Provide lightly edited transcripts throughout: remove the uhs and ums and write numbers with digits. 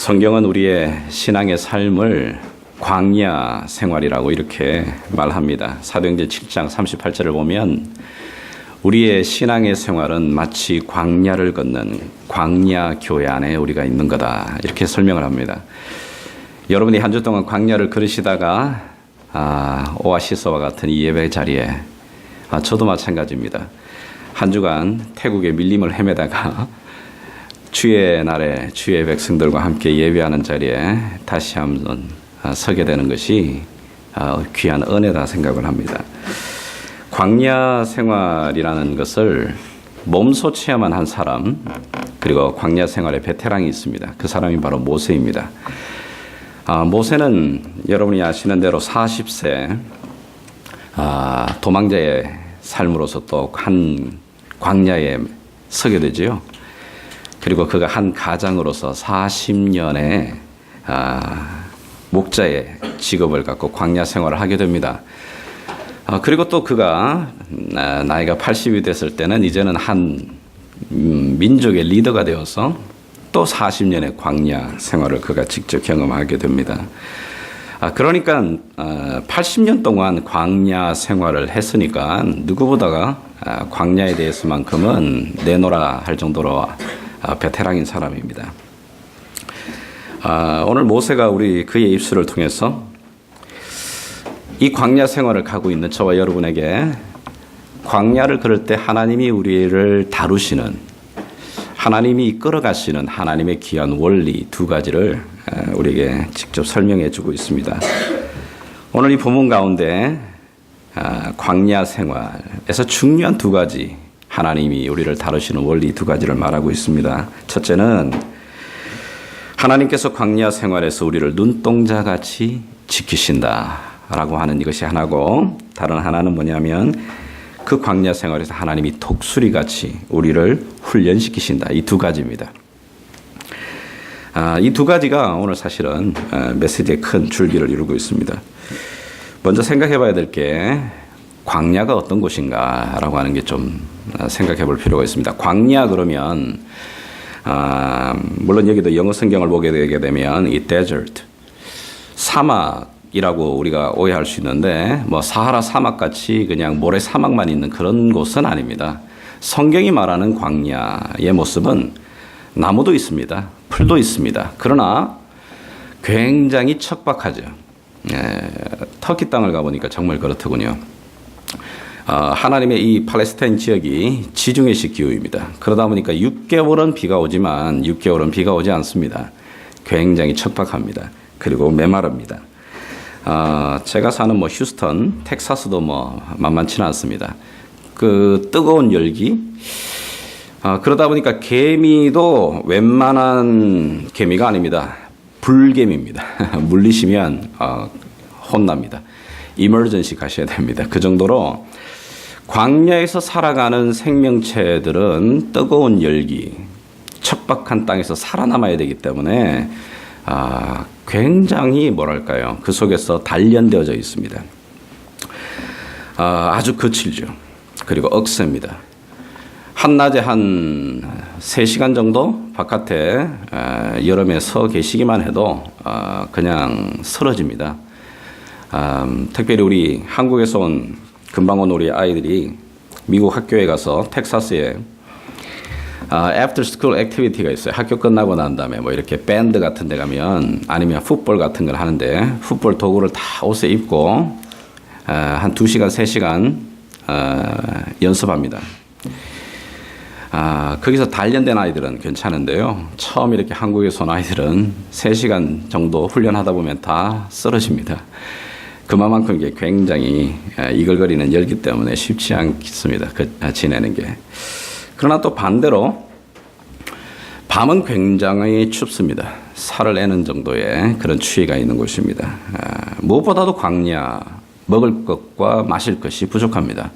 성경은 우리의 신앙의 삶을 광야 생활이라고 이렇게 말합니다. 사도행전 7장 38절을 보면 우리의 신앙의 생활은 마치 광야를 걷는 광야 교회 안에 우리가 있는 거다. 이렇게 설명을 합니다. 여러분이 한 주 동안 광야를 걸으시다가 오아시스와 같은 이 예배 자리에 저도 마찬가지입니다. 한 주간 태국의 밀림을 헤매다가 주의 날에 주의 백성들과 함께 예배하는 자리에 다시 한번 서게 되는 것이 귀한 은혜다 생각을 합니다. 광야 생활이라는 것을 몸소 체험한 한 사람, 그리고 광야 생활의 베테랑이 있습니다. 그 사람이 바로 모세입니다. 모세는 여러분이 아시는 대로 40세 도망자의 삶으로서 또 한 광야에 서게 되지요. 그리고 그가 한 가장으로서 40년의 목자의 직업을 갖고 광야 생활을 하게 됩니다. 그리고 또 그가 나이가 80이 됐을 때는 이제는 한 민족의 리더가 되어서 또 40년의 광야 생활을 그가 직접 경험하게 됩니다. 그러니까 80년 동안 광야 생활을 했으니까 누구보다가 광야에 대해서만큼은 내노라 할 정도로 베테랑인 사람입니다. 오늘 모세가 그의 입술을 통해서 이 광야 생활을 가고 있는 저와 여러분에게 광야를 걸을 때 하나님이 우리를 다루시는, 하나님이 이끌어가시는 하나님의 귀한 원리 두 가지를 우리에게 직접 설명해 주고 있습니다. 오늘 이 본문 가운데 광야 생활에서 중요한 두 가지, 하나님이 우리를 다루시는 원리 두 가지를 말하고 있습니다. 첫째는 하나님께서 광야 생활에서 우리를 눈동자같이 지키신다라고 하는 이것이 하나고, 다른 하나는 뭐냐면 그 광야 생활에서 하나님이 독수리같이 우리를 훈련시키신다. 이 두 가지입니다. 이 두 가지가 오늘 사실은 메시지의 큰 줄기를 이루고 있습니다. 먼저 생각해 봐야 될 게 광야가 어떤 곳인가라고 하는 게 좀 생각해 볼 필요가 있습니다. 광야 그러면 물론 여기도 영어 성경을 보게 되게 되면 이 desert, 사막이라고 우리가 오해할 수 있는데 사하라 사막같이 그냥 모래 사막만 있는 그런 곳은 아닙니다. 성경이 말하는 광야의 모습은 나무도 있습니다. 풀도 있습니다. 그러나 굉장히 척박하죠. 터키 땅을 가보니까 정말 그렇더군요. 하나님의 이 팔레스타인 지역이 지중해식 기후입니다. 그러다 보니까 6개월은 비가 오지만 6개월은 비가 오지 않습니다. 굉장히 척박합니다. 그리고 메마릅니다. 제가 사는 휴스턴, 텍사스도 만만치는 않습니다. 그 뜨거운 열기, 그러다 보니까 개미도 웬만한 개미가 아닙니다. 불개미입니다. 물리시면 혼납니다. 이머전시 가셔야 됩니다. 그 정도로 광야에서 살아가는 생명체들은 뜨거운 열기, 척박한 땅에서 살아남아야 되기 때문에 굉장히 그 속에서 단련되어져 있습니다. 아주 거칠죠. 그리고 억셉니다. 한낮에 한 3시간 정도 바깥에 여름에 서 계시기만 해도 그냥 쓰러집니다. 특별히 우리 한국에서 금방 온 우리 아이들이 미국 학교에 가서 텍사스에 after school activity가 있어요. 학교 끝나고 난 다음에 이렇게 밴드 같은 데 가면, 아니면 풋볼 같은 걸 하는데 풋볼 도구를 다 옷에 입고 한 2시간, 3시간 연습합니다. 거기서 단련된 아이들은 괜찮은데요. 처음 이렇게 한국에서 온 아이들은 3시간 정도 훈련하다 보면 다 쓰러집니다. 그만큼 이게 굉장히 이글거리는 열기 때문에 쉽지 않습니다. 지내는 게. 그러나 또 반대로 밤은 굉장히 춥습니다. 살을 애는 정도의 그런 추위가 있는 곳입니다. 무엇보다도 광야, 먹을 것과 마실 것이 부족합니다.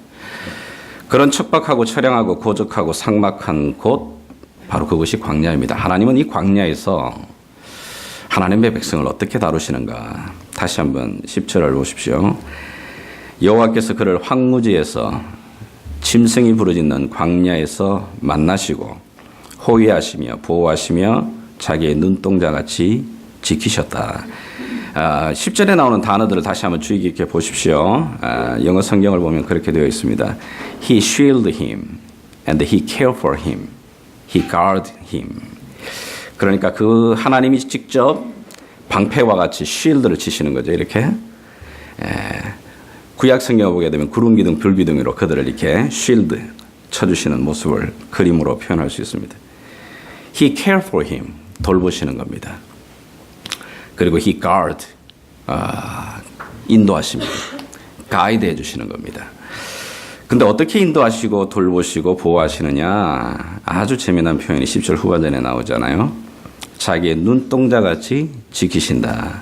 그런 척박하고 처량하고 고적하고 삭막한 곳, 바로 그것이 광야입니다. 하나님은 이 광야에서 하나님의 백성을 어떻게 다루시는가. 다시 한번 10절을 보십시오. 여호와께서 그를 황무지에서 짐승이 부르짖는 광야에서 만나시고 호위하시며 보호하시며 자기의 눈동자같이 지키셨다. 10절에 나오는 단어들을 다시 한번 주의 깊게 보십시오. 영어 성경을 보면 그렇게 되어 있습니다. He shielded him and he cared for him. He guarded him. 그러니까 그 하나님이 직접 방패와 같이 쉴드를 치시는 거죠. 이렇게. 구약 성경을 보게 되면 구름 기둥, 불 기둥으로 그들을 이렇게 쉴드 쳐주시는 모습을 그림으로 표현할 수 있습니다. He cared for him. 돌보시는 겁니다. 그리고 he guard, 인도하십니다. 가이드 해주시는 겁니다. 근데 어떻게 인도하시고 돌보시고 보호하시느냐? 아주 재미난 표현이 10절 후반전에 나오잖아요. 자기의 눈동자같이 지키신다.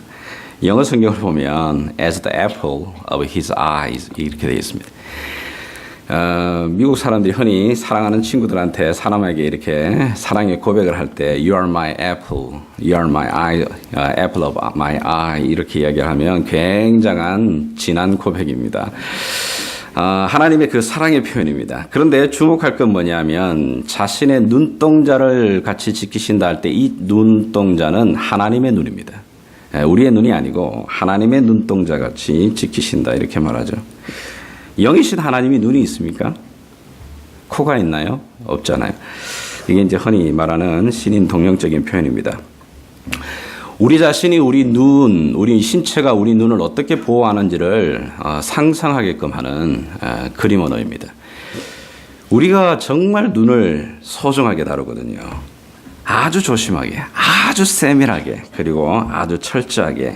영어 성경을 보면 as the apple of his eyes 이렇게 되어 있습니다. 미국 사람들이 흔히 사랑하는 친구들한테 사람에게 이렇게 사랑의 고백을 할 때 You are my apple, You are my eye, apple of my eye 이렇게 이야기하면 굉장한 진한 고백입니다. 하나님의 그 사랑의 표현입니다. 그런데 주목할 건 뭐냐면 자신의 눈동자를 같이 지키신다 할 때 이 눈동자는 하나님의 눈입니다. 우리의 눈이 아니고 하나님의 눈동자 같이 지키신다 이렇게 말하죠. 영이신 하나님이 눈이 있습니까? 코가 있나요? 없잖아요. 이게 이제 흔히 말하는 신인 동령적인 표현입니다. 우리 자신이 우리 눈, 우리 신체가 우리 눈을 어떻게 보호하는지를 상상하게끔 하는 그림 언어입니다. 우리가 정말 눈을 소중하게 다루거든요. 아주 조심하게, 아주 세밀하게, 그리고 아주 철저하게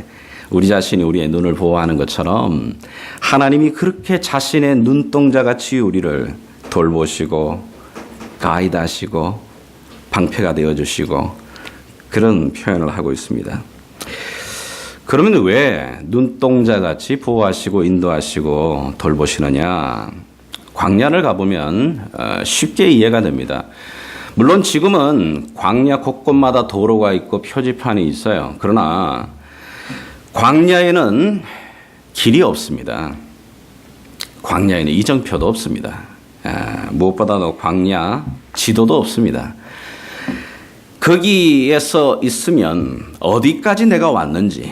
우리 자신이 우리의 눈을 보호하는 것처럼 하나님이 그렇게 자신의 눈동자같이 우리를 돌보시고 가이드하시고 방패가 되어주시고 그런 표현을 하고 있습니다. 그러면 왜 눈동자같이 보호하시고 인도하시고 돌보시느냐? 광야를 가보면 쉽게 이해가 됩니다. 물론 지금은 광야 곳곳마다 도로가 있고 표지판이 있어요. 그러나 광야에는 길이 없습니다. 광야에는 이정표도 없습니다. 무엇보다도 광야 지도도 없습니다. 거기에서 있으면 어디까지 내가 왔는지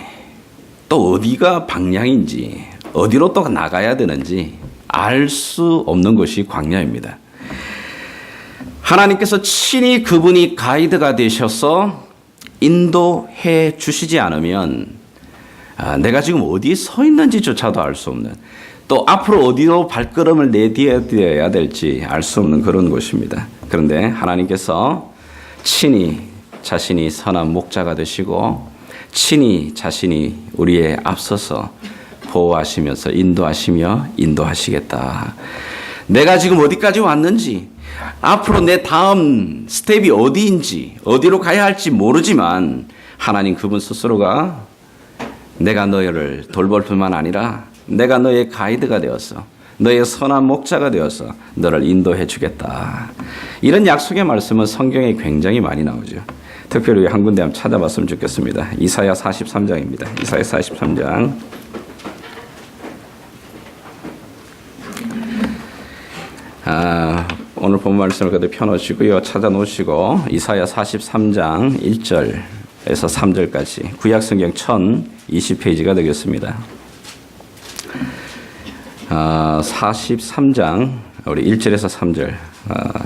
또 어디가 방향인지 어디로 또 나가야 되는지 알 수 없는 것이 광야입니다. 하나님께서 친히 그분이 가이드가 되셔서 인도해 주시지 않으면 내가 지금 어디에 서 있는지조차도 알 수 없는 또 앞으로 어디로 발걸음을 내디뎌야 될지 알 수 없는 그런 곳입니다. 그런데 하나님께서 친히 자신이 선한 목자가 되시고 친히 자신이 우리의 앞서서 보호하시면서 인도하시겠다. 내가 지금 어디까지 왔는지 앞으로 내 다음 스텝이 어디인지 어디로 가야 할지 모르지만 하나님 그분 스스로가 내가 너희를 돌볼 뿐만 아니라 내가 너의 가이드가 되어서 너의 선한 목자가 되어서 너를 인도해 주겠다. 이런 약속의 말씀은 성경에 굉장히 많이 나오죠. 특별히 한 군데 한번 찾아봤으면 좋겠습니다. 이사야 43장입니다. 이사야 43장. 오늘 본 말씀을 그대로 펴놓으시고요. 찾아놓으시고 이사야 43장 1절에서 3절까지 구약성경 1020페이지가 되겠습니다. 43장 우리 1절에서 3절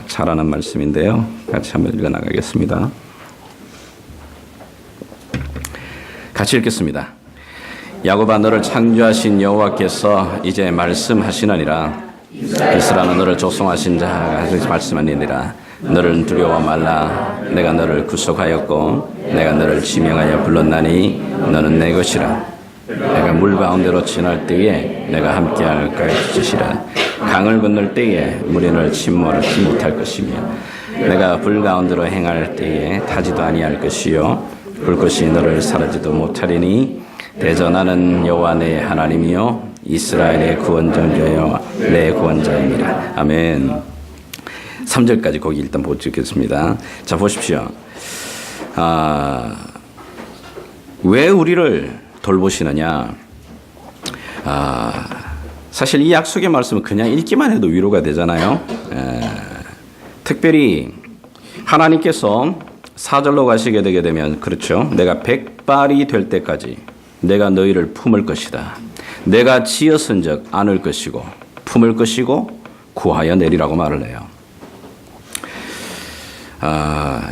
잘 아는 말씀인데요. 같이 한번 읽어 나가겠습니다. 같이 읽겠습니다. 야곱아 너를 창조하신 여호와께서 이제 말씀하시느니라. 이스라엘은 너를 조성하신 자가 말씀하니라. 너를 두려워 말라. 내가 너를 구속하였고 내가 너를 지명하여 불렀나니 너는 내 것이라. 내가 물 가운데로 지날 때에 내가 함께할 것이라. 강을 건널 때에 물이 너를 침몰하지 못할 것이며 내가 불 가운데로 행할 때에 타지도 아니할 것이요 불꽃이 너를 사르지도 못하리니 대전하는 여호와 내 하나님이요 이스라엘의 구원자여 내 구원자입니다. 아멘. 3절까지 거기 일단 보겠습니다. 자 보십시오. 왜 우리를 돌보시느냐? 사실 이 약속의 말씀은 그냥 읽기만 해도 위로가 되잖아요. 특별히 하나님께서 4절로 가시게 되게 되면 그렇죠. 내가 백발이 될 때까지 내가 너희를 품을 것이다. 내가 지었은즉 안을 것이고 품을 것이고 구하여 내리라고 말을 해요.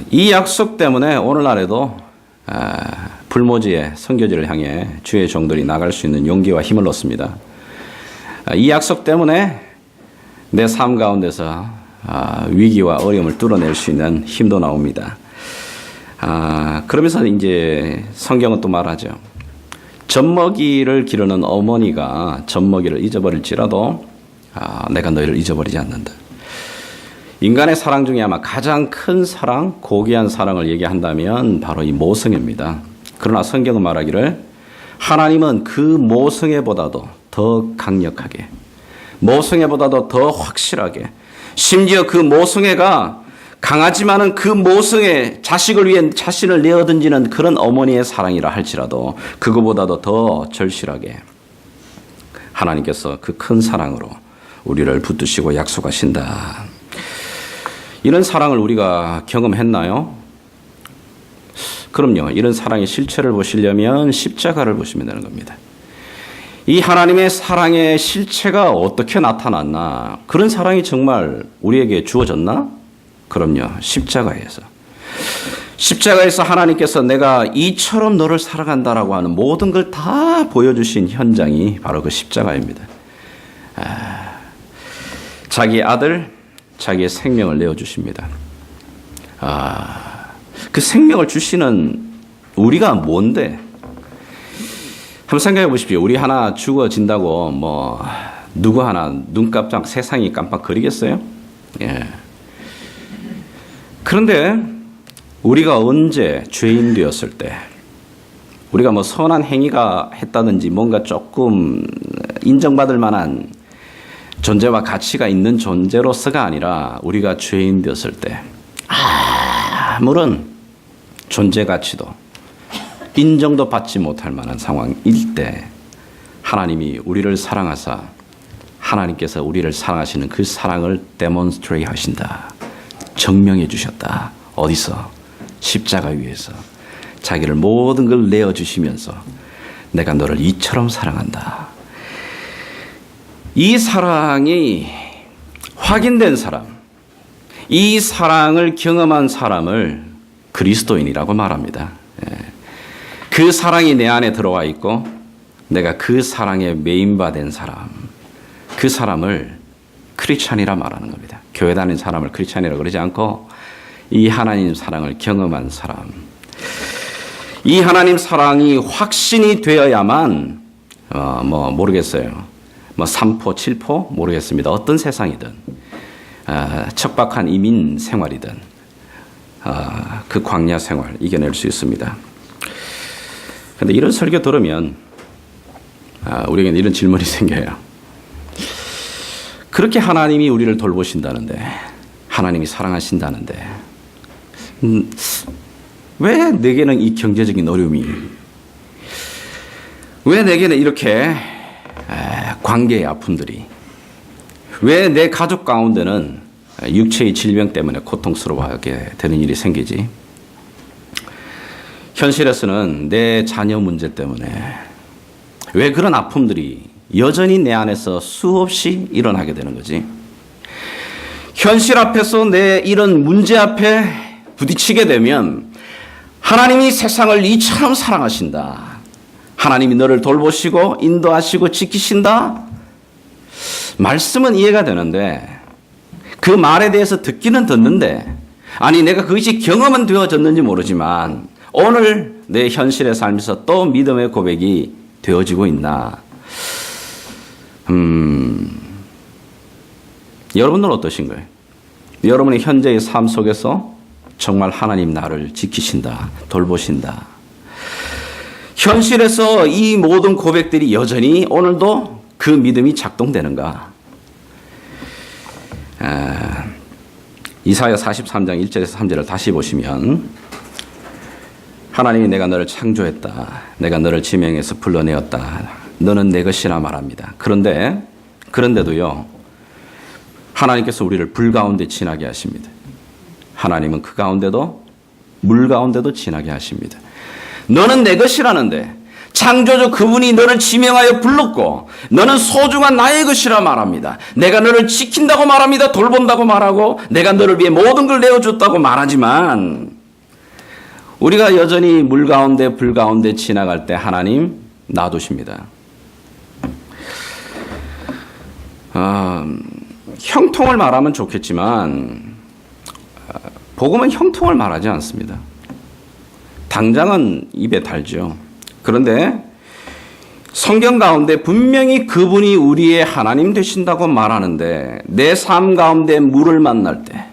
이 약속 때문에 오늘날에도 불모지의 선교지를 향해 주의 종들이 나갈 수 있는 용기와 힘을 얻습니다. 이 약속 때문에 내 삶 가운데서 위기와 어려움을 뚫어낼 수 있는 힘도 나옵니다. 그러면서 이제 성경은 또 말하죠. 젖먹이를 기르는 어머니가 젖먹이를 잊어버릴지라도 내가 너희를 잊어버리지 않는다. 인간의 사랑 중에 아마 가장 큰 사랑, 고귀한 사랑을 얘기한다면 바로 이 모성애입니다. 그러나 성경은 말하기를 하나님은 그 모성애보다도 더 강력하게, 모성애보다도 더 확실하게, 심지어 그 모성애가 강하지만은 그 모성애, 자식을 위해 자신을 내어던지는 그런 어머니의 사랑이라 할지라도 그거보다도 더 절실하게 하나님께서 그 큰 사랑으로 우리를 붙드시고 약속하신다. 이런 사랑을 우리가 경험했나요? 그럼요. 이런 사랑의 실체를 보시려면 십자가를 보시면 되는 겁니다. 이 하나님의 사랑의 실체가 어떻게 나타났나? 그런 사랑이 정말 우리에게 주어졌나? 그럼요. 십자가에서. 십자가에서 하나님께서 내가 이처럼 너를 사랑한다라고 하는 모든 걸 다 보여주신 현장이 바로 그 십자가입니다. 자기 아들, 자기의 생명을 내어주십니다. 그 생명을 주시는 우리가 뭔데? 한번 생각해 보십시오. 우리 하나 죽어진다고 누구 하나 눈 깜짝 세상이 깜빡거리겠어요? 예. 그런데 우리가 언제 죄인 되었을 때, 우리가 선한 행위가 했다든지 뭔가 조금 인정받을 만한 존재와 가치가 있는 존재로서가 아니라 우리가 죄인 되었을 때 아무런 존재 가치도 인정도 받지 못할 만한 상황일 때 하나님이 우리를 사랑하사 하나님께서 우리를 사랑하시는 그 사랑을 데몬스트레이트 하신다. 증명해 주셨다. 어디서? 십자가 위에서 자기를 모든 걸 내어주시면서 내가 너를 이처럼 사랑한다. 이 사랑이 확인된 사람, 이 사랑을 경험한 사람을 그리스도인이라고 말합니다. 그 사랑이 내 안에 들어와 있고 내가 그 사랑에 메인바된 사람, 그 사람을 크리스찬이라 말하는 겁니다. 교회 다니는 사람을 크리스찬이라고 그러지 않고 이 하나님 사랑을 경험한 사람, 이 하나님 사랑이 확신이 되어야만 모르겠어요. 3포, 7포 모르겠습니다. 어떤 세상이든 척박한 이민 생활이든 그 광야 생활 이겨낼 수 있습니다. 그런데 이런 설교 들으면 우리에게는 이런 질문이 생겨요. 그렇게 하나님이 우리를 돌보신다는데, 하나님이 사랑하신다는데 왜 내게는 이 경제적인 어려움이, 왜 내게는 이렇게 관계의 아픔들이, 왜 내 가족 가운데는 육체의 질병 때문에 고통스러워하게 되는 일이 생기지? 현실에서는 내 자녀 문제 때문에 왜 그런 아픔들이 여전히 내 안에서 수없이 일어나게 되는 거지? 현실 앞에서 내 이런 문제 앞에 부딪히게 되면 하나님이 세상을 이처럼 사랑하신다. 하나님이 너를 돌보시고 인도하시고 지키신다. 말씀은 이해가 되는데 그 말에 대해서 듣기는 듣는데, 아니 내가 그것이 경험은 되어졌는지 모르지만 오늘 내 현실의 삶에서 또 믿음의 고백이 되어지고 있나? 여러분들은 어떠신가요? 여러분의 현재의 삶 속에서 정말 하나님 나를 지키신다, 돌보신다. 현실에서 이 모든 고백들이 여전히 오늘도 그 믿음이 작동되는가? 이사야 43장 1절에서 3절을 다시 보시면 하나님이 내가 너를 창조했다. 내가 너를 지명해서 불러내었다. 너는 내 것이라 말합니다. 그런데도요, 하나님께서 우리를 불 가운데 지나게 하십니다. 하나님은 그 가운데도 물 가운데도 지나게 하십니다. 너는 내 것이라는데 창조주 그분이 너를 지명하여 불렀고 너는 소중한 나의 것이라 말합니다. 내가 너를 지킨다고 말합니다. 돌본다고 말하고 내가 너를 위해 모든 걸 내어줬다고 말하지만 우리가 여전히 물 가운데 불 가운데 지나갈 때 하나님 놔두십니다. 형통을 말하면 좋겠지만 복음은 형통을 말하지 않습니다. 당장은 입에 달죠. 그런데 성경 가운데 분명히 그분이 우리의 하나님 되신다고 말하는데 내 삶 가운데 물을 만날 때,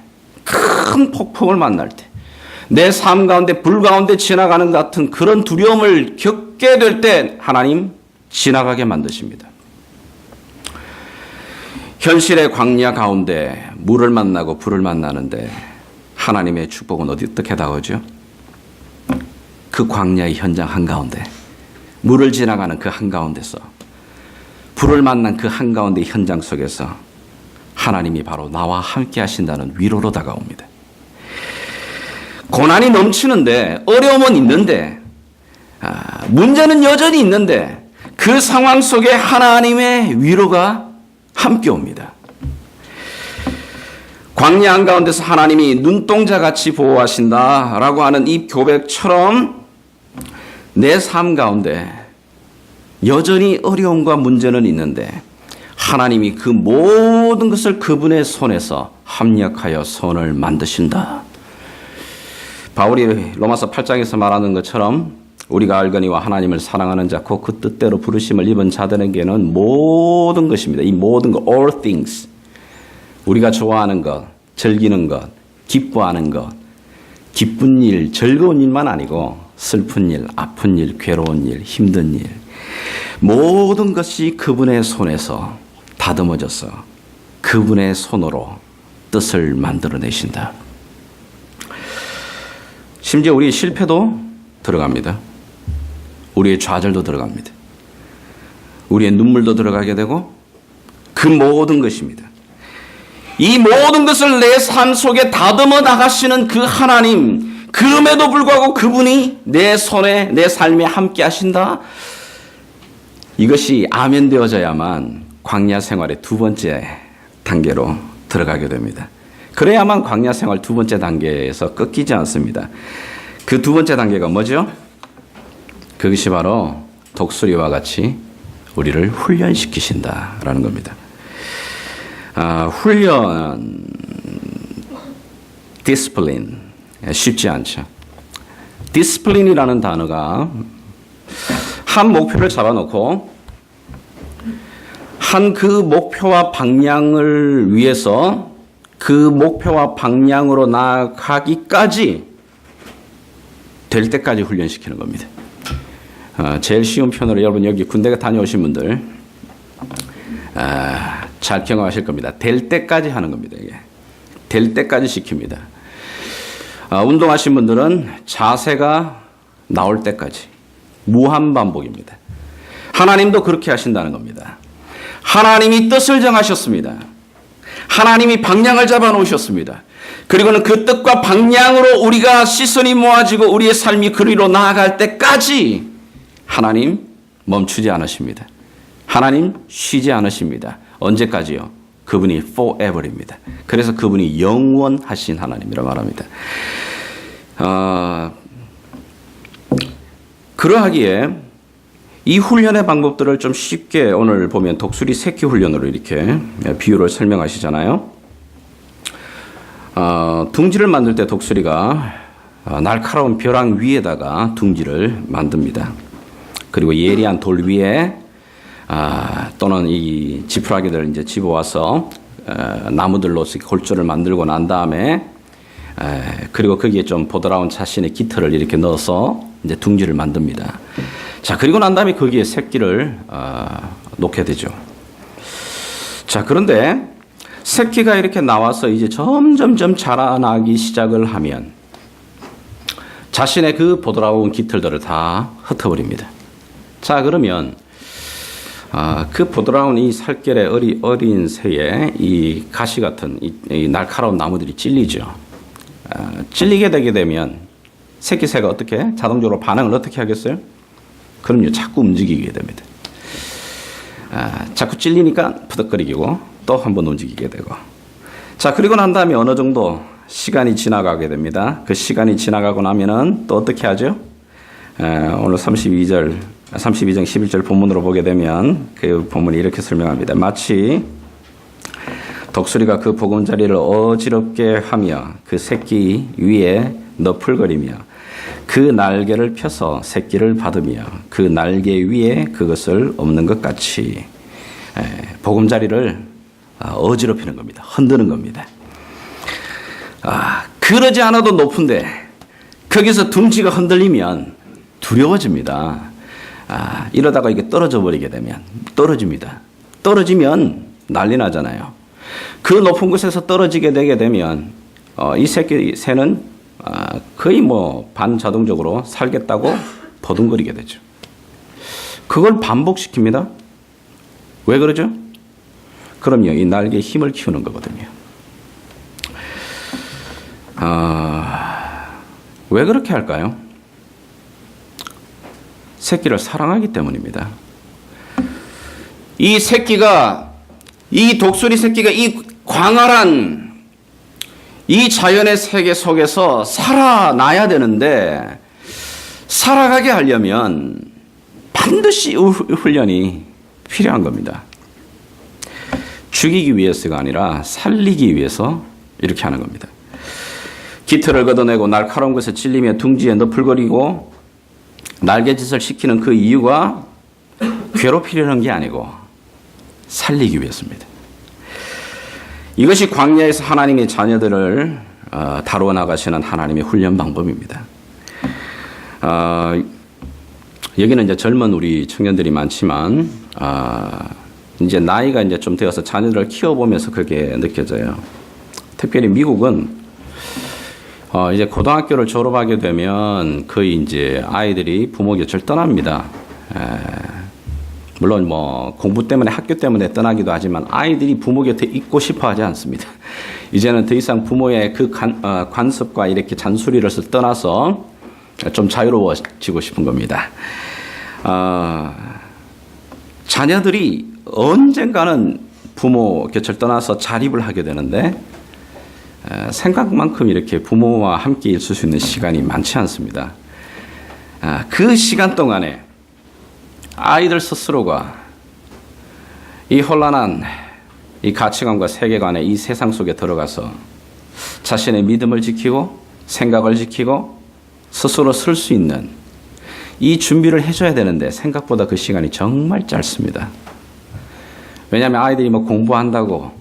큰 폭풍을 만날 때, 내 삶 가운데 불 가운데 지나가는 같은 그런 두려움을 겪게 될 때 하나님 지나가게 만드십니다. 현실의 광야 가운데 물을 만나고 불을 만나는데 하나님의 축복은 어떻게 다가오죠? 그 광야의 현장 한가운데, 물을 지나가는 그 한가운데서, 불을 만난 그 한가운데 현장 속에서 하나님이 바로 나와 함께 하신다는 위로로 다가옵니다. 고난이 넘치는데, 어려움은 있는데, 문제는 여전히 있는데 그 상황 속에 하나님의 위로가 함께 옵니다. 광야 한가운데서 하나님이 눈동자같이 보호하신다라고 하는 이 고백처럼 내 삶 가운데 여전히 어려움과 문제는 있는데 하나님이 그 모든 것을 그분의 손에서 합력하여 손을 만드신다. 바울이 로마서 8장에서 말하는 것처럼 우리가 알거니와 하나님을 사랑하는 자 곧 그 뜻대로 부르심을 입은 자들에게는 모든 것입니다. 이 모든 것, all things. 우리가 좋아하는 것, 즐기는 것, 기뻐하는 것, 기쁜 일, 즐거운 일만 아니고 슬픈 일, 아픈 일, 괴로운 일, 힘든 일, 모든 것이 그분의 손에서 다듬어져서 그분의 손으로 뜻을 만들어내신다. 심지어 우리의 실패도 들어갑니다. 우리의 좌절도 들어갑니다. 우리의 눈물도 들어가게 되고 그 모든 것입니다. 이 모든 것을 내 삶 속에 다듬어 나가시는 그 하나님, 그럼에도 불구하고 그분이 내 손에 내 삶에 함께 하신다. 이것이 아멘 되어져야만 광야 생활의 두 번째 단계로 들어가게 됩니다. 그래야만 광야 생활 두 번째 단계에서 꺾이지 않습니다. 그 두 번째 단계가 뭐죠? 그것이 바로 독수리와 같이 우리를 훈련시키신다라는 겁니다. 훈련, 디스플린, 쉽지 않죠. 디스플린이라는 단어가 한 목표를 잡아놓고 한 그 목표와 방향을 위해서 그 목표와 방향으로 나아가기까지 될 때까지 훈련시키는 겁니다. 제일 쉬운 표현으로 여러분 여기 군대 다녀오신 분들 잘 경험하실 겁니다. 될 때까지 하는 겁니다. 이게. 될 때까지 시킵니다. 운동하신 분들은 자세가 나올 때까지 무한반복입니다. 하나님도 그렇게 하신다는 겁니다. 하나님이 뜻을 정하셨습니다. 하나님이 방향을 잡아 놓으셨습니다. 그리고는 그 뜻과 방향으로 우리가 시선이 모아지고 우리의 삶이 그리로 나아갈 때까지 하나님 멈추지 않으십니다. 하나님 쉬지 않으십니다. 언제까지요? 그분이 forever입니다. 그래서 그분이 영원하신 하나님이라고 말합니다. 그러하기에 이 훈련의 방법들을 좀 쉽게 오늘 보면 독수리 새끼 훈련으로 이렇게 비유를 설명하시잖아요. 둥지를 만들 때 독수리가 날카로운 벼랑 위에다가 둥지를 만듭니다. 그리고 예리한 돌 위에 또는 이 지푸라기들을 이제 집어와서 나무들로 골조를 만들고 난 다음에 그리고 거기에 좀 보드라운 자신의 깃털을 이렇게 넣어서 이제 둥지를 만듭니다. 자, 그리고 난 다음에 거기에 새끼를 놓게 되죠. 자, 그런데 새끼가 이렇게 나와서 이제 점점점 자라나기 시작을 하면 자신의 그 보드라운 깃털들을 다 흩어버립니다. 자, 그러면 그 보드라운 이 살결의 어린 새에 이 가시 같은 이 날카로운 나무들이 찔리죠. 찔리게 되게 되면 새끼 새가 어떻게 자동적으로 반응을 어떻게 하겠어요? 그럼요, 자꾸 움직이게 됩니다. 자꾸 찔리니까 푸덕거리고 또 한 번 움직이게 되고. 자, 그리고 난 다음에 어느 정도 시간이 지나가게 됩니다. 그 시간이 지나가고 나면은 또 어떻게 하죠? 오늘 32장 11절 본문으로 보게 되면 그 본문이 이렇게 설명합니다. 마치 독수리가 그 보금자리를 어지럽게 하며 그 새끼 위에 너풀거리며 그 날개를 펴서 새끼를 받으며 그 날개 위에 그것을 엎는 것 같이 보금자리를 어지럽히는 겁니다. 흔드는 겁니다. 그러지 않아도 높은데 거기서 둥지가 흔들리면 두려워집니다. 이러다가 이게 떨어져 버리게 되면 떨어집니다. 떨어지면 난리 나잖아요. 그 높은 곳에서 떨어지게 되게 되면 이 새끼 새는 거의 뭐 반자동적으로 살겠다고 버둥거리게 되죠. 그걸 반복시킵니다. 왜 그러죠? 그럼요, 이 날개에 힘을 키우는 거거든요. 왜 그렇게 할까요? 새끼를 사랑하기 때문입니다. 이 새끼가, 이 독수리 새끼가 이 광활한 이 자연의 세계 속에서 살아나야 되는데, 살아가게 하려면 반드시 훈련이 필요한 겁니다. 죽이기 위해서가 아니라 살리기 위해서 이렇게 하는 겁니다. 깃털을 걷어내고 날카로운 것에 찔리며 둥지에 너풀거리고 날개짓을 시키는 그 이유가 괴롭히려는 게 아니고 살리기 위해서입니다. 이것이 광야에서 하나님의 자녀들을 다루어 나가시는 하나님의 훈련 방법입니다. 여기는 이제 젊은 우리 청년들이 많지만 이제 나이가 이제 좀 되어서 자녀들을 키워보면서 그게 느껴져요. 특별히 미국은 이제 고등학교를 졸업하게 되면 거의 이제 아이들이 부모 곁을 떠납니다. 물론 뭐 공부 때문에 학교 때문에 떠나기도 하지만 아이들이 부모 곁에 있고 싶어 하지 않습니다. 이제는 더 이상 부모의 그 관습과 이렇게 잔소리를 떠나서 좀 자유로워지고 싶은 겁니다. 자녀들이 언젠가는 부모 곁을 떠나서 자립을 하게 되는데 생각만큼 이렇게 부모와 함께 있을 수 있는 시간이 많지 않습니다. 그 시간 동안에 아이들 스스로가 이 혼란한 이 가치관과 세계관의 이 세상 속에 들어가서 자신의 믿음을 지키고 생각을 지키고 스스로 설 수 있는 이 준비를 해줘야 되는데 생각보다 그 시간이 정말 짧습니다. 왜냐하면 아이들이 뭐 공부한다고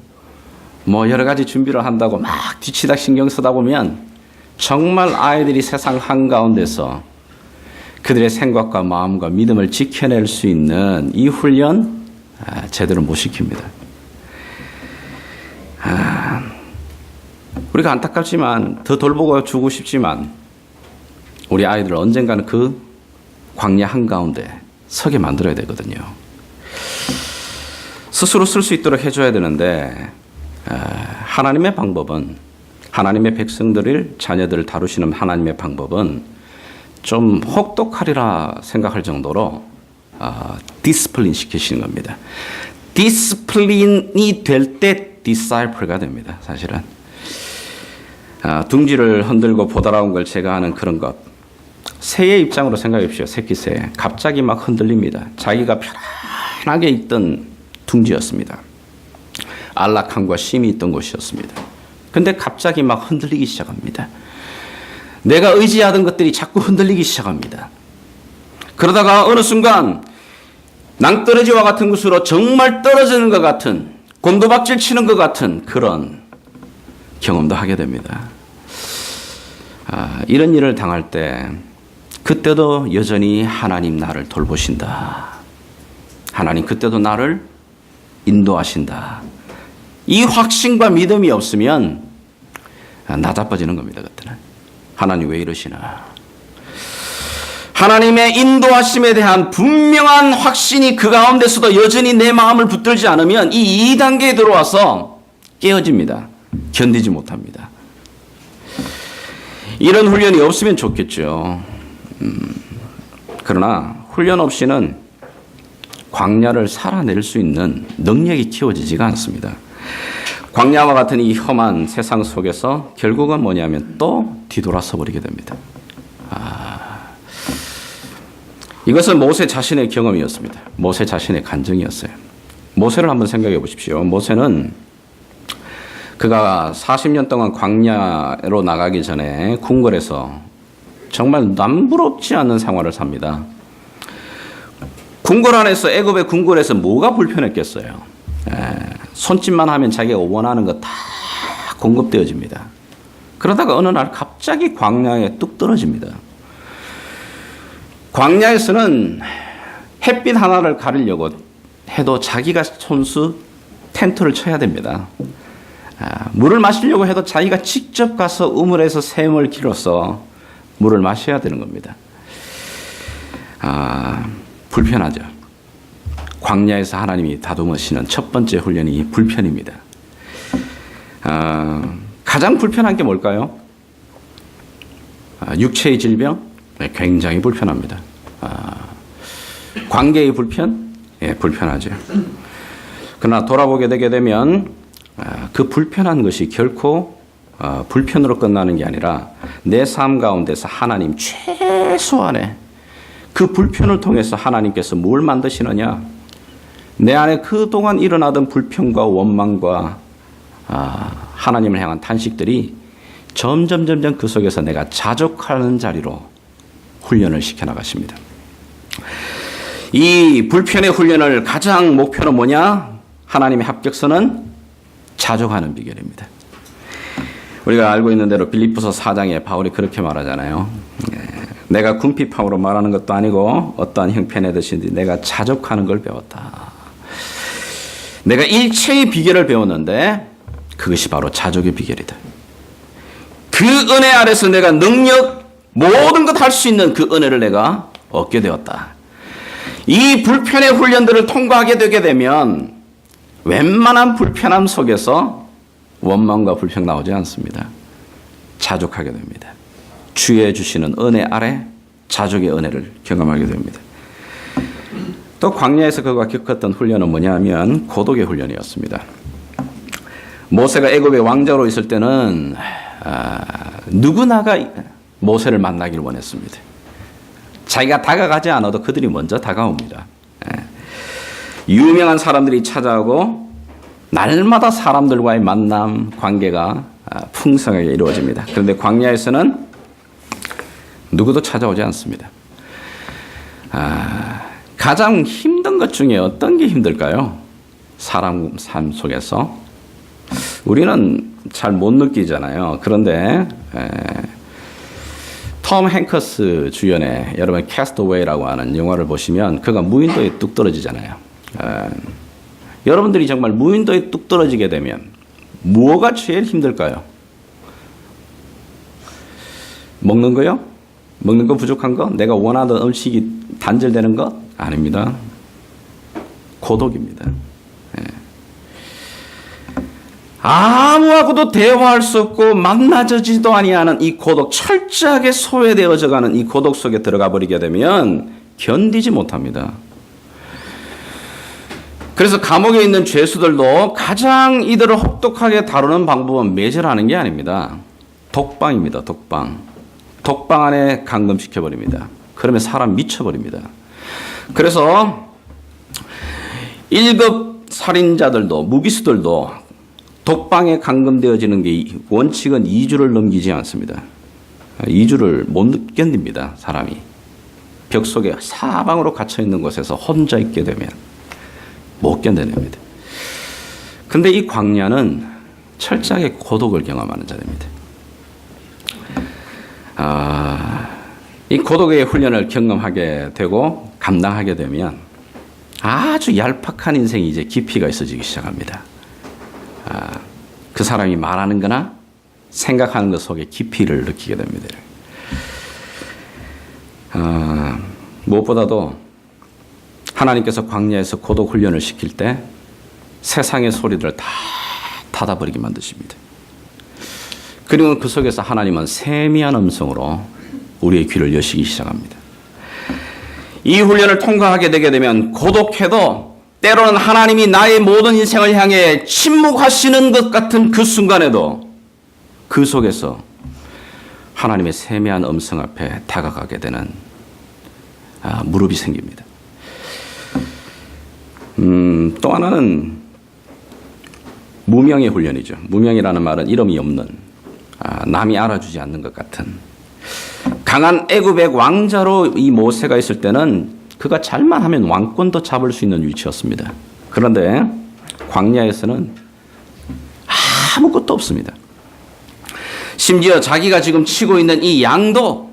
뭐 여러 가지 준비를 한다고 막 뒤치다 신경 쓰다 보면 정말 아이들이 세상 한가운데서 그들의 생각과 마음과 믿음을 지켜낼 수 있는 이 훈련 제대로 못 시킵니다. 우리가 안타깝지만 더 돌보고 주고 싶지만 우리 아이들을 언젠가는 그 광야 한가운데 서게 만들어야 되거든요. 스스로 쓸 수 있도록 해줘야 되는데 하나님의 방법은 하나님의 백성들을 자녀들을 다루시는 하나님의 방법은 좀 혹독하리라 생각할 정도로 디스플린 시키시는 겁니다. 디스플린이 될 때 디사이플가 됩니다. 사실은 둥지를 흔들고 보드라운 걸 제거하는 그런 것. 새의 입장으로 생각해 보십시오. 새끼 새 갑자기 막 흔들립니다. 자기가 편안하게 있던 둥지였습니다. 안락함과 쉼이 있던 곳이었습니다. 근데 갑자기 막 흔들리기 시작합니다. 내가 의지하던 것들이 자꾸 흔들리기 시작합니다. 그러다가 어느 순간 낭떠러지와 같은 곳으로 정말 떨어지는 것 같은 곤두박질 치는 것 같은 그런 경험도 하게 됩니다. 이런 일을 당할 때 그때도 여전히 하나님 나를 돌보신다. 하나님 그때도 나를 인도하신다. 이 확신과 믿음이 없으면 나자빠지는 겁니다. 그때는. 하나님 왜 이러시나. 하나님의 인도하심에 대한 분명한 확신이 그 가운데서도 여전히 내 마음을 붙들지 않으면 이 2단계에 들어와서 깨어집니다. 견디지 못합니다. 이런 훈련이 없으면 좋겠죠. 그러나 훈련 없이는 광야를 살아낼 수 있는 능력이 키워지지가 않습니다. 광야와 같은 이 험한 세상 속에서 결국은 뭐냐면 또 뒤돌아서 버리게 됩니다. 이것은 모세 자신의 경험이었습니다. 모세 자신의 간증이었어요. 모세를 한번 생각해 보십시오. 모세는 그가 40년 동안 광야로 나가기 전에 궁궐에서 정말 남부럽지 않은 생활을 삽니다. 궁궐 안에서, 애굽의 궁궐에서 뭐가 불편했겠어요? 손짓만 하면 자기가 원하는 거 다 공급되어집니다. 그러다가 어느 날 갑자기 광야에 뚝 떨어집니다. 광야에서는 햇빛 하나를 가리려고 해도 자기가 손수 텐트를 쳐야 됩니다. 물을 마시려고 해도 자기가 직접 가서 우물에서 샘을 길어서 물을 마셔야 되는 겁니다. 불편하죠. 광야에서 하나님이 다듬으시는 첫 번째 훈련이 불편입니다. 가장 불편한 게 뭘까요? 육체의 질병? 네, 굉장히 불편합니다. 관계의 불편? 예, 불편하죠. 그러나 돌아보게 되게 되면 그 불편한 것이 결코 불편으로 끝나는 게 아니라 내 삶 가운데서 하나님 최소한의 그 불편을 통해서 하나님께서 뭘 만드시느냐? 내 안에 그동안 일어나던 불평과 원망과 하나님을 향한 탄식들이 점점 그 속에서 내가 자족하는 자리로 훈련을 시켜나가십니다. 이 불편의 훈련을 가장 목표는 뭐냐? 하나님의 합격선은 자족하는 비결입니다. 우리가 알고 있는 대로 빌립보서 4장에 바울이 그렇게 말하잖아요. 내가 궁핍함으로 말하는 것도 아니고 어떠한 형편에 드신지 내가 자족하는 걸 배웠다. 내가 일체의 비결을 배웠는데 그것이 바로 자족의 비결이다. 그 은혜 아래서 내가 능력, 모든 것 할 수 있는 그 은혜를 내가 얻게 되었다. 이 불편의 훈련들을 통과하게 되게 되면 웬만한 불편함 속에서 원망과 불평 나오지 않습니다. 자족하게 됩니다. 주의 주시는 은혜 아래 자족의 은혜를 경험하게 됩니다. 또 광야에서 그가 겪었던 훈련은 뭐냐면 고독의 훈련이었습니다. 모세가 애굽의 왕자로 있을 때는 누구나가 모세를 만나길 원했습니다. 자기가 다가가지 않아도 그들이 먼저 다가옵니다. 유명한 사람들이 찾아오고 날마다 사람들과의 만남, 관계가 풍성하게 이루어집니다. 그런데 광야에서는 누구도 찾아오지 않습니다. 가장 힘든 것 중에 어떤 게 힘들까요? 사람 삶 속에서 우리는 잘 못 느끼잖아요. 그런데 톰 행커스 주연의 여러분 캐스트웨이라고 하는 영화를 보시면 그가 무인도에 뚝 떨어지잖아요. 여러분들이 정말 무인도에 뚝 떨어지게 되면 뭐가 제일 힘들까요? 먹는 거요? 먹는 거 부족한 거? 내가 원하던 음식이 단절되는 것? 아닙니다. 고독입니다. 아무하고도 대화할 수 없고 만나지도 아니하는 이 고독, 철저하게 소외되어져가는 이 고독 속에 들어가 버리게 되면 견디지 못합니다. 그래서 감옥에 있는 죄수들도 가장 이들을 혹독하게 다루는 방법은 매질하는 게 아닙니다. 독방입니다. 독방. 독방 안에 감금시켜버립니다. 그러면 사람 미쳐버립니다. 그래서 1급 살인자들도 무기수들도 독방에 감금되어지는 게 원칙은 2주를 넘기지 않습니다. 2주를 못 견딥니다. 사람이. 벽 속에 사방으로 갇혀있는 곳에서 혼자 있게 되면 못 견뎌냅니다. 그런데 이 광야는 철저하게 고독을 경험하는 자리입니다. 이 고독의 훈련을 경험하게 되고 감당하게 되면 아주 얄팍한 인생이 이제 깊이가 있어지기 시작합니다. 그 사람이 말하는 거나 생각하는 것 속에 깊이를 느끼게 됩니다. 무엇보다도 하나님께서 광야에서 고독 훈련을 시킬 때 세상의 소리들을 다 닫아버리게 만드십니다. 그리고 그 속에서 하나님은 세미한 음성으로 우리의 귀를 여시기 시작합니다. 이 훈련을 통과하게 되게 되면 고독해도 때로는 하나님이 나의 모든 인생을 향해 침묵하시는 것 같은 그 순간에도 그 속에서 하나님의 세미한 음성 앞에 다가가게 되는 무릎이 생깁니다. 또 하나는 무명의 훈련이죠. 무명이라는 말은 이름이 없는, 남이 알아주지 않는 것 같은. 강한 애굽의 왕자로 이 모세가 있을 때는 그가 잘만 하면 왕권도 잡을 수 있는 위치였습니다. 그런데 광야에서는 아무것도 없습니다. 심지어 자기가 지금 치고 있는 이 양도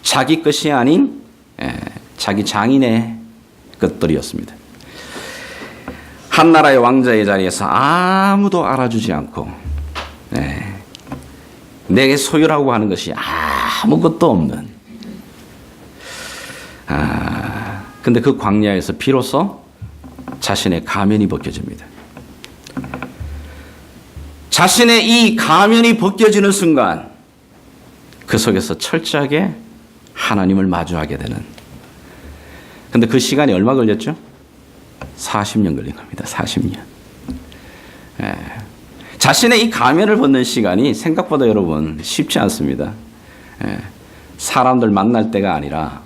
자기 것이 아닌 자기 장인의 것들이었습니다. 한 나라의 왕자의 자리에서 아무도 알아주지 않고 내게 소유라고 하는 것이 아무것도 없는, 근데 그 광야에서 비로소 자신의 가면이 벗겨집니다. 자신의 이 가면이 벗겨지는 순간 그 속에서 철저하게 하나님을 마주하게 되는. 근데 그 시간이 얼마 걸렸죠? 40년 걸린 겁니다. 40년. 자신의 이 가면을 벗는 시간이 생각보다 여러분 쉽지 않습니다. 사람들 만날 때가 아니라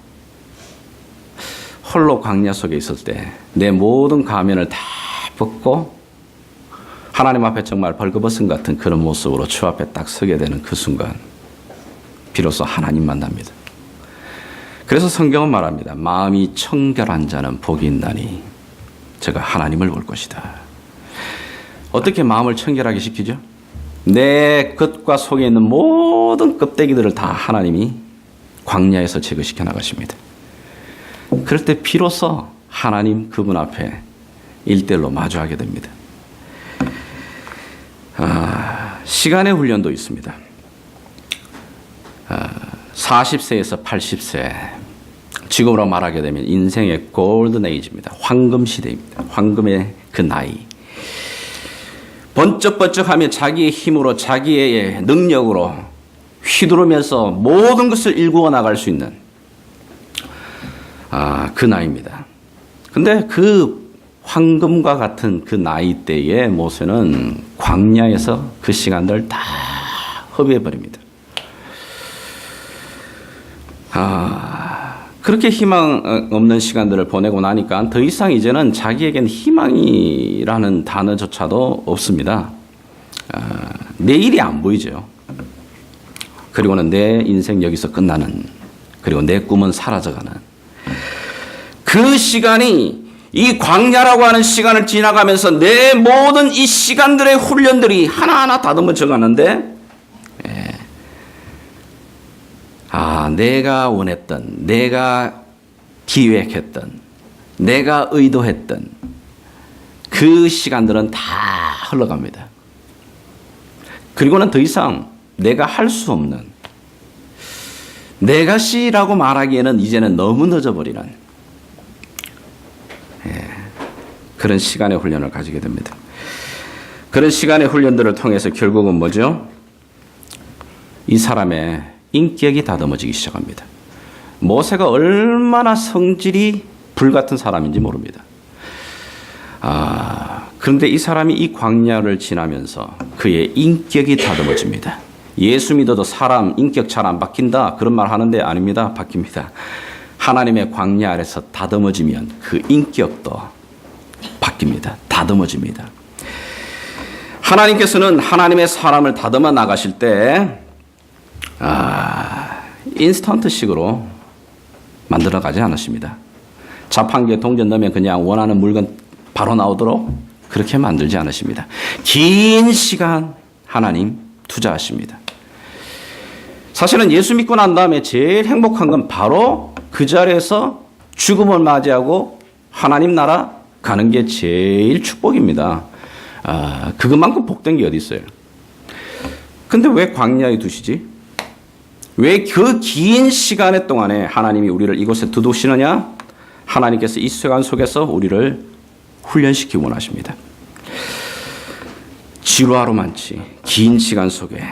홀로 광야 속에 있을 때 내 모든 가면을 다 벗고 하나님 앞에 정말 벌거벗은 같은 그런 모습으로 주 앞에 딱 서게 되는 그 순간 비로소 하나님 만납니다. 그래서 성경은 말합니다. 마음이 청결한 자는 복이 있나니 저가 하나님을 볼 것이다. 어떻게 마음을 청결하게 시키죠? 내 겉과 속에 있는 모든 껍데기들을 다 하나님이 광야에서 제거시켜 나가십니다. 그럴 때 비로소 하나님 그분 앞에 일대일로 마주하게 됩니다. 시간의 훈련도 있습니다. 40세에서 80세, 지금으로 말하게 되면 인생의 골든 에이지입니다. 황금 시대입니다. 황금의 그 나이. 번쩍번쩍하며 자기의 힘으로 자기의 능력으로 휘두르면서 모든 것을 일구어 나갈 수 있는 그 나이입니다. 근데 그 황금과 같은 그 나이 때에 모세는 광야에서 그 시간들을 다 허비해버립니다. 그렇게 희망 없는 시간들을 보내고 나니까 더 이상 이제는 자기에겐 희망이라는 단어조차도 없습니다. 내일이 안 보이죠. 그리고는 내 인생 여기서 끝나는, 그리고 내 꿈은 사라져가는 그 시간이, 이 광야라고 하는 시간을 지나가면서 내 모든 이 시간들의 훈련들이 하나하나 다듬어져 가는데, 내가 원했던, 내가 기획했던, 내가 의도했던 그 시간들은 다 흘러갑니다. 그리고는 더 이상 내가 할 수 없는, 내가시라고 말하기에는 이제는 너무 늦어버리는 그런 시간의 훈련을 가지게 됩니다. 그런 시간의 훈련들을 통해서 결국은 뭐죠? 이 사람의 인격이 다듬어지기 시작합니다. 모세가 얼마나 성질이 불같은 사람인지 모릅니다. 그런데 이 사람이 이 광야를 지나면서 그의 인격이 다듬어집니다. 예수 믿어도 사람 인격 잘 안 바뀐다 그런 말 하는데 아닙니다. 바뀝니다. 하나님의 광야 아래서 다듬어지면 그 인격도 바뀝니다. 다듬어집니다. 하나님께서는 하나님의 사람을 다듬어 나가실 때 인스턴트식으로 만들어 가지 않으십니다. 자판기에 동전 넣으면 그냥 원하는 물건 바로 나오도록 그렇게 만들지 않으십니다. 긴 시간 하나님 투자하십니다. 사실은 예수 믿고 난 다음에 제일 행복한 건 바로 그 자리에서 죽음을 맞이하고 하나님 나라 가는 게 제일 축복입니다. 그것만큼 복된 게 어디 있어요? 근데 왜 광야에 두시지? 왜 그 긴 시간의 동안에 하나님이 우리를 이곳에 두두시느냐? 하나님께서 이 시간 속에서 우리를 훈련시키기 원하십니다. 지루하로 많지 긴 시간 속에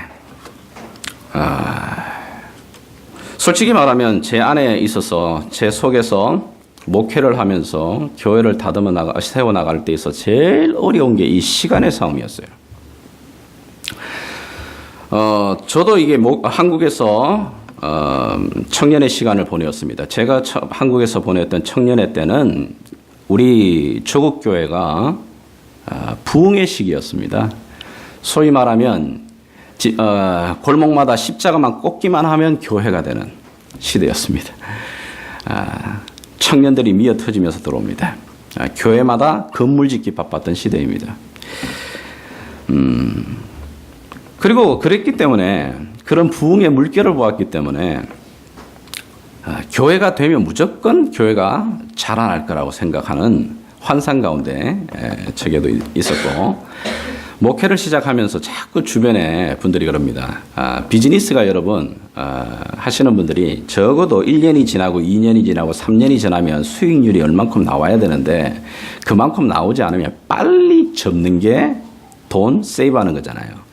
솔직히 말하면 제 안에 있어서 제 속에서 목회를 하면서 교회를 세워나갈 때 있어 제일 어려운 게 이 시간의 싸움이었어요. 저도 이게 한국에서 청년의 시간을 보내었습니다. 제가 한국에서 보냈던 청년회 때는 우리 조국 교회가 부흥의 시기였습니다. 소위 말하면 골목마다 십자가만 꽂기만 하면 교회가 되는 시대였습니다. 청년들이 미어 터지면서 들어옵니다. 교회마다 건물 짓기 바빴던 시대입니다. 그리고 그랬기 때문에 그런 부흥의 물결을 보았기 때문에 교회가 되면 무조건 교회가 자라날 거라고 생각하는 환상 가운데 저게도 있었고, 목회를 시작하면서 자꾸 주변에 분들이 그럽니다. 비즈니스가 여러분 하시는 분들이 적어도 1년이 지나고 2년이 지나고 3년이 지나면 수익률이 얼만큼 나와야 되는데 그만큼 나오지 않으면 빨리 접는 게 돈 세이브하는 거잖아요.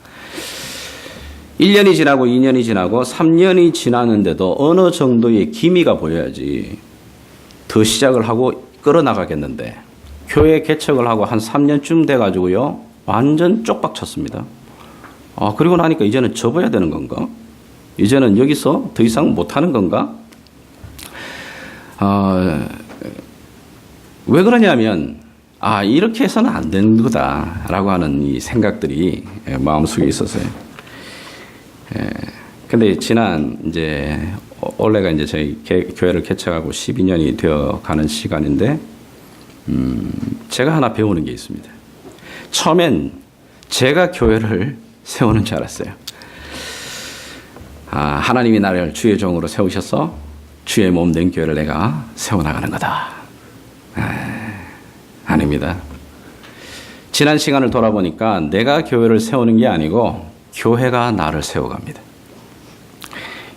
1년이 지나고 2년이 지나고 3년이 지났는데도 어느 정도의 기미가 보여야지 더 시작을 하고 끌어나가겠는데, 교회 개척을 하고 한 3년쯤 돼가지고요 완전 쪽박 쳤습니다. 그리고 나니까 이제는 접어야 되는 건가? 이제는 여기서 더 이상 못하는 건가? 왜 그러냐면 이렇게 해서는 안 되는 거다라고 하는 이 생각들이 마음속에 있었어요. 근데 지난 이제 올해가 이제 저희 교회를 개척하고 12년이 되어 가는 시간인데, 제가 하나 배우는 게 있습니다. 처음엔 제가 교회를 세우는 줄 알았어요. 하나님이 나를 주의 종으로 세우셔서 주의 몸 된 교회를 내가 세워나가는 거다. 아닙니다. 지난 시간을 돌아보니까 내가 교회를 세우는 게 아니고 교회가 나를 세워갑니다.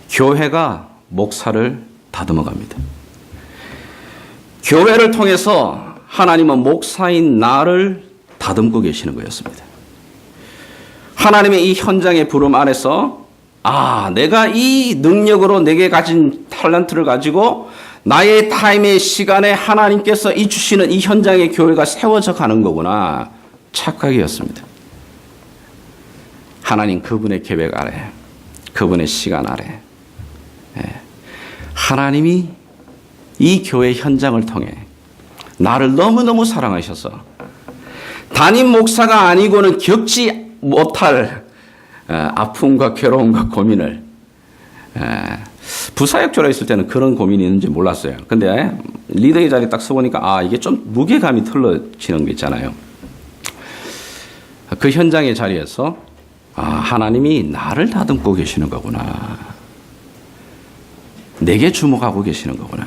교회가 목사를 다듬어갑니다. 교회를 통해서 하나님은 목사인 나를 다듬고 계시는 거였습니다. 하나님의 이 현장의 부름 안에서 내가 이 능력으로 내게 가진 탤런트를 가지고 나의 타임의 시간에 하나님께서 이 주시는 이 현장의 교회가 세워져 가는 거구나 착각이었습니다. 하나님 그분의 계획 아래, 그분의 시간 아래 하나님이 이 교회 현장을 통해 나를 너무너무 사랑하셔서 담임 목사가 아니고는 겪지 못할 아픔과 괴로움과 고민을, 부사역조라 있을 때는 그런 고민이 있는지 몰랐어요. 근데 리더의 자리에 딱 서보니까 이게 좀 무게감이 틀어지는 게 있잖아요. 그 현장의 자리에서 하나님이 나를 다듬고 계시는 거구나. 내게 주목하고 계시는 거구나.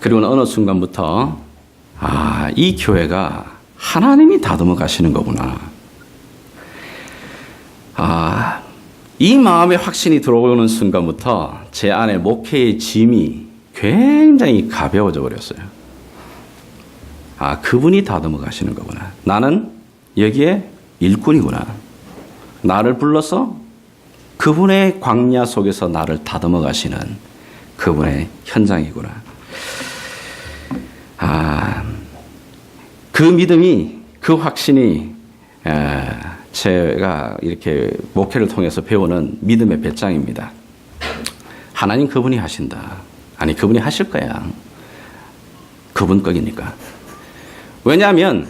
그리고 어느 순간부터 이 교회가 하나님이 다듬어 가시는 거구나. 이 마음의 확신이 들어오는 순간부터 제 안에 목회의 짐이 굉장히 가벼워져 버렸어요. 그분이 다듬어 가시는 거구나. 나는 여기에 일꾼이구나. 나를 불러서 그분의 광야 속에서 나를 다듬어 가시는 그분의 현장이구나. 그 믿음이, 그 확신이 제가 이렇게 목회를 통해서 배우는 믿음의 배짱입니다. 하나님 그분이 하신다. 아니 그분이 하실 거야. 그분 거기니까. 왜냐하면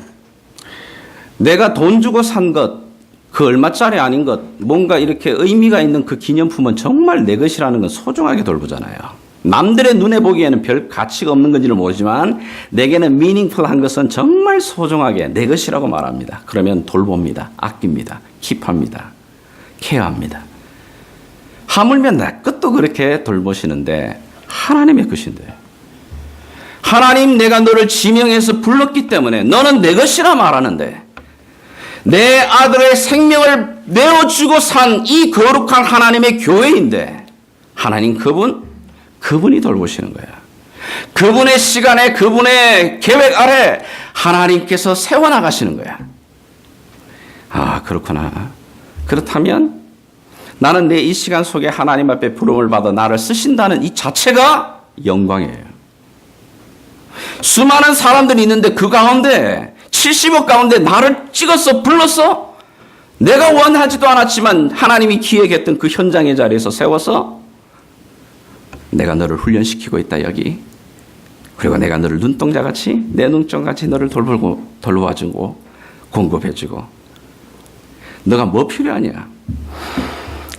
내가 돈 주고 산 것, 그 얼마짜리 아닌 것, 뭔가 이렇게 의미가 있는 그 기념품은 정말 내 것이라는 건 소중하게 돌보잖아요. 남들의 눈에 보기에는 별 가치가 없는 건지는 모르지만 내게는 미닝풀한 것은 정말 소중하게 내 것이라고 말합니다. 그러면 돌봅니다. 아낍니다. 킵합니다. 케어합니다. 하물며 내 것도 그렇게 돌보시는데 하나님의 것인데, 하나님 내가 너를 지명해서 불렀기 때문에 너는 내 것이라 말하는데, 내 아들의 생명을 내어주고 산 이 거룩한 하나님의 교회인데 하나님 그분이 돌보시는 거야. 그분의 시간에, 그분의 계획 아래 하나님께서 세워나가시는 거야. 그렇구나. 그렇다면 나는 내 이 시간 속에 하나님 앞에 부름을 받아 나를 쓰신다는 이 자체가 영광이에요. 수많은 사람들이 있는데 그 가운데 70억 가운데 나를 찍어서 불렀어? 내가 원하지도 않았지만 하나님이 기획했던 그 현장의 자리에서 세워서 내가 너를 훈련시키고 있다 여기. 그리고 내가 너를 눈동자같이 내 눈동자같이 너를 돌봐주고 공급해주고. 너가 뭐 필요하냐?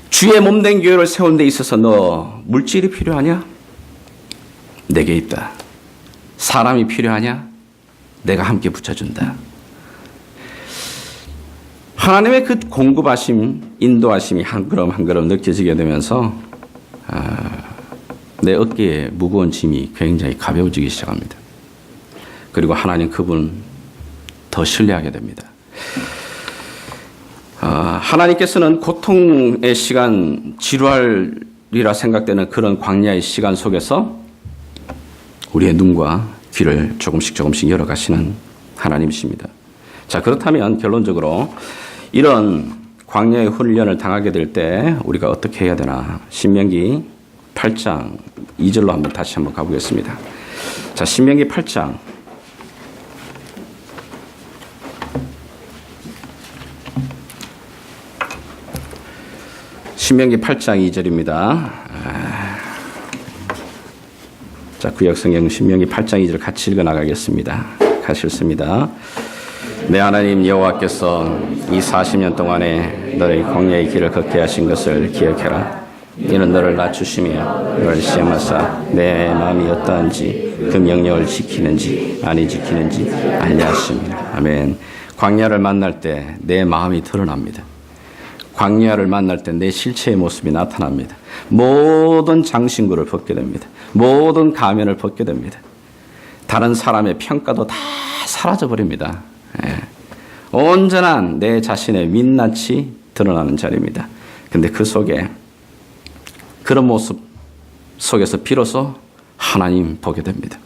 주의 몸된 교회를 세운 데 있어서 너 물질이 필요하냐? 내게 있다. 사람이 필요하냐? 내가 함께 붙여준다. 하나님의 그 공급하심, 인도하심이 한 걸음 한 걸음 느껴지게 되면서 내 어깨에 무거운 짐이 굉장히 가벼워지기 시작합니다. 그리고 하나님 그분 더 신뢰하게 됩니다. 하나님께서는 고통의 시간, 지루할이라 생각되는 그런 광야의 시간 속에서 우리의 눈과 귀를 조금씩 열어가시는 하나님이십니다. 자, 그렇다면 결론적으로 이런 광야의 훈련을 당하게 될 때 우리가 어떻게 해야 되나? 신명기 8장 2절로 한번 다시 한번 가보겠습니다. 자, 신명기 8장. 신명기 8장 2절입니다. 자, 구약성경 신명기 8장 2절 같이 읽어나가겠습니다. 같이 읽습니다. 내 하나님 여호와께서 이 40년 동안에 너의 광야의 길을 걷게 하신 것을 기억해라. 이는 너를 낮추시며 너를 시험하사 내 마음이 어떠한지 그 명령을 지키는지 아니 지키는지 알려 하십니다. 아멘. 광야를 만날 때 내 마음이 드러납니다. 광야를 만날 때 내 실체의 모습이 나타납니다. 모든 장신구를 벗게 됩니다. 모든 가면을 벗게 됩니다. 다른 사람의 평가도 다 사라져버립니다. 온전한 내 자신의 민낯이 드러나는 자리입니다. 근데 그 속에 그런 모습 속에서 비로소 하나님 보게 됩니다.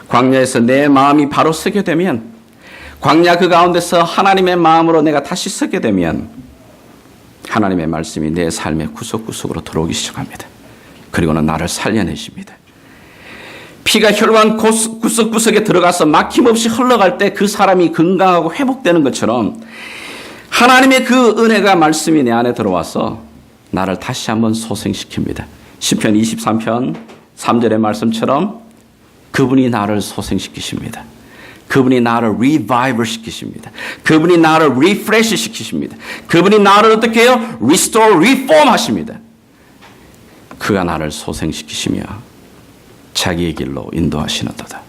광야에서 내 마음이 바로 서게 되면, 광야 그 가운데서 하나님의 마음으로 내가 다시 서게 되면 하나님의 말씀이 내 삶의 구석구석으로 들어오기 시작합니다. 그리고는 나를 살려내십니다. 피가 혈관 구석구석에 들어가서 막힘없이 흘러갈 때 그 사람이 건강하고 회복되는 것처럼 하나님의 그 은혜가 말씀이 내 안에 들어와서 나를 다시 한번 소생시킵니다. 시편 23편 3절의 말씀처럼 그분이 나를 소생시키십니다. 그분이 나를 리바이벌 시키십니다. 그분이 나를 리프레시 시키십니다. 그분이 나를 어떻게 해요? 리스토어, 리폼 하십니다. 그가 나를 소생시키시며 자기의 길로 인도하시는도다.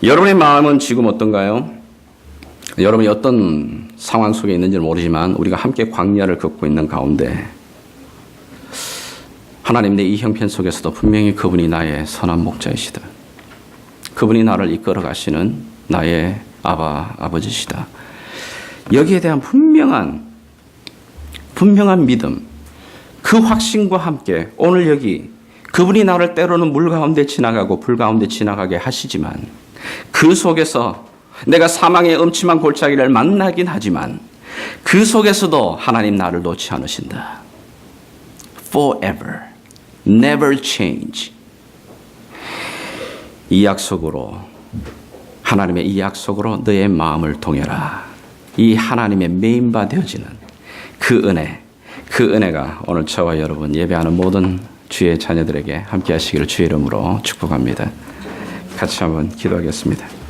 여러분의 마음은 지금 어떤가요? 여러분이 어떤 상황 속에 있는지는 모르지만 우리가 함께 광야를 걷고 있는 가운데 하나님 내 이 형편 속에서도 분명히 그분이 나의 선한 목자이시다. 그분이 나를 이끌어 가시는 나의 아버지시다. 여기에 대한 분명한 믿음, 그 확신과 함께 오늘 여기 그분이 나를 때로는 물 가운데 지나가고 불 가운데 지나가게 하시지만 그 속에서 내가 사망의 음침한 골짜기를 만나긴 하지만 그 속에서도 하나님 나를 놓지 않으신다. Forever, never change. 이 약속으로, 하나님의 이 약속으로 너의 마음을 동해라. 이 하나님의 메인바 되어지는 그 은혜가 오늘 저와 여러분 예배하는 모든 주의 자녀들에게 함께 하시기를 주의 이름으로 축복합니다. 같이 한번 기도하겠습니다.